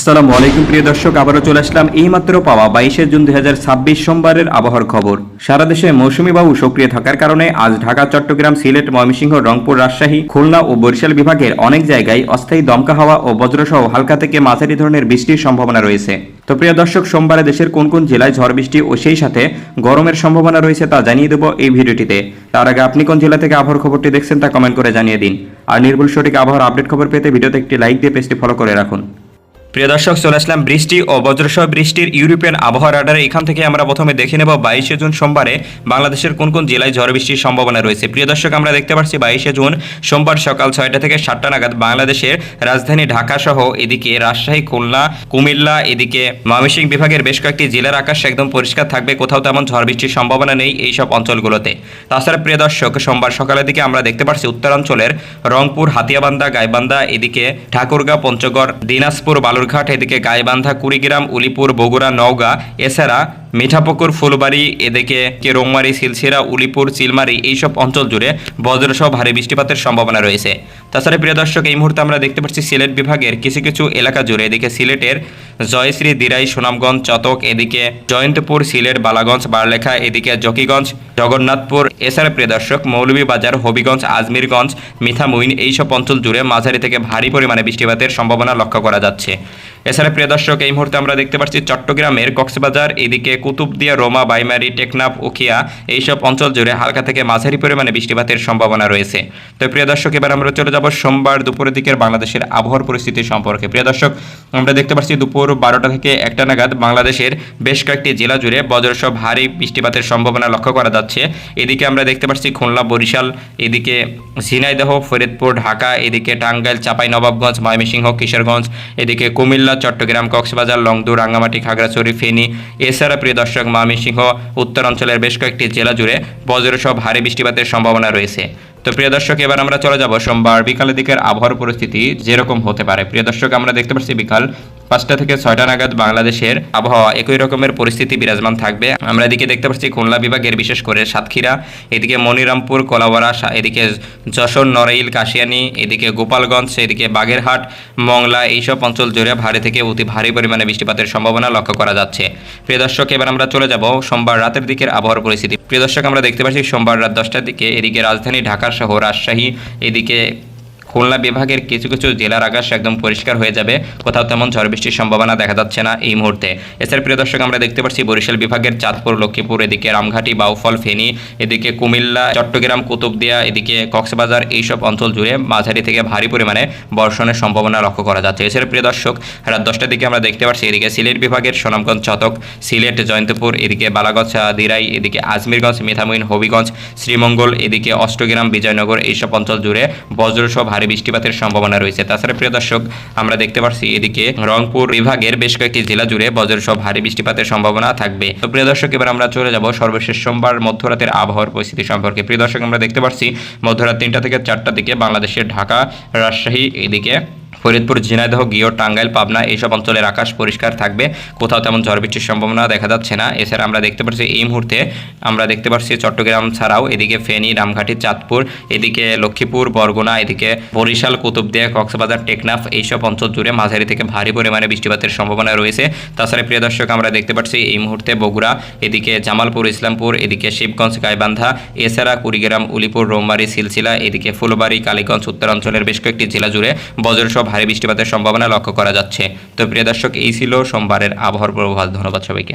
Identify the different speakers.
Speaker 1: আসসালামু আলাইকুম প্রিয় দর্শক, আবারও চলে আসলাম এইমাত্র পাওয়া 22শে জুন 2026 সোমবারের আবহাওয়ার খবর। সারা দেশে মৌসুমী বায়ু সক্রিয় থাকার কারণে আজ ঢাকা, চট্টগ্রাম, সিলেট, ময়মনসিংহ, রংপুর, রাজশাহী, খুলনা ও বরিশাল বিভাগের অনেক জায়গায় অস্থায়ী দমকা হাওয়া ও বজ্রসহ হালকা থেকে মাঝারি ধরনের বৃষ্টির সম্ভাবনা রয়েছে। তো প্রিয় দর্শক, সোমবারে দেশের কোন কোন জেলায় ঝড় বৃষ্টি ও সেই সাথে গরমের সম্ভাবনা রয়েছে তা জানিয়ে দেব এই ভিডিওটিতে। তার আগে আপনি কোন জেলা থেকে আবহাওয়ার খবরটি দেখছেন তা কমেন্ট করে জানিয়ে দিন। আর নির্ভুল সঠিক আবহাওয়ার আপডেট খবর পেতে ভিডিওতে একটি লাইক দিয়ে পেজটি ফলো করে রাখুন। প্রিয় দর্শক, চলে আসলাম বৃষ্টি ও বজ্রসহ বৃষ্টির ইউরোপিয়ান আবহাওয়া রাডারে। এখান থেকে আমরা প্রথমে দেখে নেব 22শে জুন সোমবারে বাংলাদেশের কোন কোন জেলায় ঝড় বৃষ্টির সম্ভাবনা রয়েছে। প্রিয় দর্শক, আমরা দেখতে পাচ্ছি 22শে জুন সোমবার সকাল 6টা থেকে 7টা নাগাদ বাংলাদেশের রাজধানী ঢাকা সহ এদিকে রাজশাহী, খুলনা, কুমিল্লা, এদিকে ময়মনসিংহ বিভাগের বেশ কয়েকটি জেলার আকাশ একদম পরিষ্কার থাকবে, কোথাও তেমন ঝড় বৃষ্টির সম্ভাবনা নেই এই সব অঞ্চলগুলোতে। তাছাড়া প্রিয় দর্শক, সোমবার সকালের দিকে আমরা দেখতে পাচ্ছি উত্তরাঞ্চলের রংপুর, হাতিয়াবান্ধা, গাইবান্ধা, এদিকে ঠাকুরগাঁও, পঞ্চগড়, দিনাজপুর, বালুরঘাট, এদিকে গাইবান্ধা, কুড়িগ্রাম, উলিপুর, বগুড়া, নওগাঁ, এছাড়া মিঠাপুকুর, ফুলবাড়ি, এদিকে রংমারি, সিলসিরা, উলিপুর, চিলমারি এইসব অঞ্চল জুড়ে বজ্রসহ ভারী বৃষ্টিপাতের সম্ভাবনা রয়েছে। তাছাড়া প্রিয় দর্শক, এই মুহূর্তে আমরা দেখতে পাচ্ছি সিলেট বিভাগের কিছু কিছু এলাকা জুড়ে, এদিকে সিলেটের জয়শ্রী, দিরাই, সুনামগঞ্জ, চতক, এদিকে জয়ন্তপুর, সিলেট, বালাগঞ্জ, বারলেখা, এদিকে জকিগঞ্জ, জগন্নাথপুর, এছাড়া প্রিয় দর্শক মৌলভীবাজার, হবিগঞ্জ, আজমিরগঞ্জ, মিঠামইন এইসব অঞ্চল জুড়ে মাঝারি থেকে ভারী পরিমাণে বৃষ্টিপাতের সম্ভাবনা লক্ষ্য করা যাচ্ছে। এছাড়া প্রিয় দর্শক, এই মুহূর্তে আমরা দেখতে পাচ্ছি চট্টগ্রামের কক্সবাজার, এদিকে কুতুবদিয়া, রোমা, বাইমারি, টেকনাফ, উখিয়া এইসব অঞ্চল জুড়ে হালকা থেকে মাঝারি পরিমাণে বৃষ্টিপাতের সম্ভাবনা রয়েছে। তো প্রিয় দর্শক, এবার আমরা চলে যাব সোমবার দুপুরের দিকের বাংলাদেশের আবহাওয়ার পরিস্থিতি সম্পর্কে। প্রিয় দর্শক, আমরা দেখতে পাচ্ছি দুপুর 12টা থেকে 1টা নাগাদ বাংলাদেশের বেশ কয়েকটি জেলা জুড়ে বজ্রসহ ভারী বৃষ্টিপাতের সম্ভাবনা লক্ষ্য করা যাচ্ছে। এদিকে আমরা দেখতে পাচ্ছি খুলনা, বরিশাল, এদিকে ঝিনাইদহ, ফরিদপুর, ঢাকা, এদিকে টাঙ্গাইল, চাঁপাইনবাবগঞ্জ, ময়মনসিংহ, কিশোরগঞ্জ, এদিকে কুমিল্লা, চট্টগ্রাম, কক্সবাজার, লংদু, রাঙ্গামাটি, খাগড়াছড়ি, ফেনী, এছাড়া প্রিয় দর্শক ময়মনসিংহ উত্তরাঞ্চলের বেশ কয়েকটি জেলা জুড়ে বজ্রসহ ভারী বৃষ্টিপাতের সম্ভাবনা রয়েছে। তো প্রিয় দর্শক, এবার আমরা চলে যাব সোমবার বিকালের দিকের আবহাওয়ার পরিস্থিতি যেরকম হতে পারে। প্রিয় দর্শক, আমরা দেখতে পাচ্ছি বিকাল 5টা থেকে 6টা নাগাদ বাংলাদেশের আবহাওয়া একই রকমের পরিস্থিতি বিরাজমান থাকবে। আমরা এদিকে দেখতে পাচ্ছি খুলনা বিভাগের বিশেষ করে সাতক্ষীরা, এদিকে মনিরামপুর, কলাপাড়া, এদিকে যশোর, নড়াইল, কাশিয়ানী, এদিকে গোপালগঞ্জ, এদিকে বাগেরহাট, মংলা এইসব অঞ্চল জুড়ে ভারী থেকে অতি ভারী পরিমাণে বৃষ্টিপাতের সম্ভাবনা লক্ষ্য করা যাচ্ছে। প্রিয় দর্শক, এবার আমরা চলে যাব সোমবার রাতের দিকের আবহাওয়ার পরিস্থিতি। প্রিয় দর্শক, আমরা দেখতে পাচ্ছি সোমবার রাত 10টার দিকে এদিকে রাজধানী ঢাকা সহ রাজশাহী, এদিকে খুলনা বিভাগের কিছু কিছু জেলার আকাশ একদম পরিষ্কার হয়ে যাবে, কোথাও তেমন ঝড় বৃষ্টির সম্ভাবনা দেখা যাচ্ছে না এই মুহূর্তে। এছাড়া প্রিয় দর্শক, আমরা দেখতে পাচ্ছি বরিশাল বিভাগের চাঁদপুর, লক্ষ্মীপুর, এদিকে রামঘাটি, বাউফল, ফেনী, এদিকে কুমিল্লা, চট্টগ্রাম, কুতুবদিয়া, এদিকে কক্সবাজার এইসব অঞ্চল জুড়ে মাঝারি থেকে ভারী পরিমাণে বর্ষণের সম্ভাবনা লক্ষ্য করা যাচ্ছে। এছাড়া প্রিয় দর্শক, রাত 10টার দিকে আমরা দেখতে পাচ্ছি এদিকে সিলেট বিভাগের সুনামগঞ্জ, চতক, সিলেট, জয়ন্তপুর, এদিকে বালাগঞ্জ, দিরাই, এদিকে আজমিরগঞ্জ, মিঠামইন, হবিগঞ্জ, শ্রীমঙ্গল, এদিকে অষ্টগ্রাম, বিজয়নগর এইসব অঞ্চল জুড়ে বজ্রসহ ভারী বৃষ্টিপাতের সম্ভাবনা রয়েছে। তাছাড়া প্রিয় দর্শক, আমরা দেখতে পাচ্ছি এদিকে রংপুর বিভাগের বেশ কয়েকটি জেলা জুড়ে বজ্রসহ ভারী বৃষ্টিপাতের সম্ভাবনা থাকবে। তো প্রিয় দর্শক, এবার আমরা চলে যাব সর্বশেষ সোমবার মধ্যরাতের আবহাওয়ার পরিস্থিতি সম্পর্কে। প্রিয় দর্শক, আমরা দেখতে পাচ্ছি মধ্যরাত 3টা থেকে 4টার দিকে বাংলাদেশের ঢাকা, রাজশাহী, এদিকে ফরিদপুর, ঝিনাইদহ, গিয়র, টাঙ্গাইল, পাবনা এইসব অঞ্চলের আকাশ পরিষ্কার থাকবে, কোথাও তেমন ঝড় বৃষ্টির সম্ভাবনা দেখা যাচ্ছে না। এছাড়া আমরা দেখতে পাচ্ছি এই মুহূর্তে আমরা দেখতে পাচ্ছি চট্টগ্রাম ছাড়াও এদিকে ফেনী, রামঘাটি, চাঁদপুর, এদিকে লক্ষ্মীপুর, বরগুনা, এদিকে বরিশাল, কুতুবদিয়া, কক্সবাজার, টেকনাফ এইসব অঞ্চল জুড়ে মাঝারি থেকে ভারী পরিমাণে বৃষ্টিপাতের সম্ভাবনা রয়েছে। তাছাড়া প্রিয় দর্শক, আমরা দেখতে পাচ্ছি এই মুহূর্তে বগুড়া, এদিকে জামালপুর, ইসলামপুর, এদিকে শিবগঞ্জ, গাইবান্ধা, এছাড়া কুড়িগ্রাম, উলিপুর, রৌমারী, সিলসিলা, এদিকে ফুলবাড়ি, কালীগঞ্জ উত্তরাঞ্চলের বেশ কয়েকটি জেলা জুড়ে বজ্রসহ ভারী বৃষ্টিপাতের সম্ভাবনা লক্ষ্য করা যাচ্ছে। তো প্রিয় দর্শক, এই ছিল সোমবারের আবহাওয়ার পূর্বাভাস। ধন্যবাদ সবাইকে।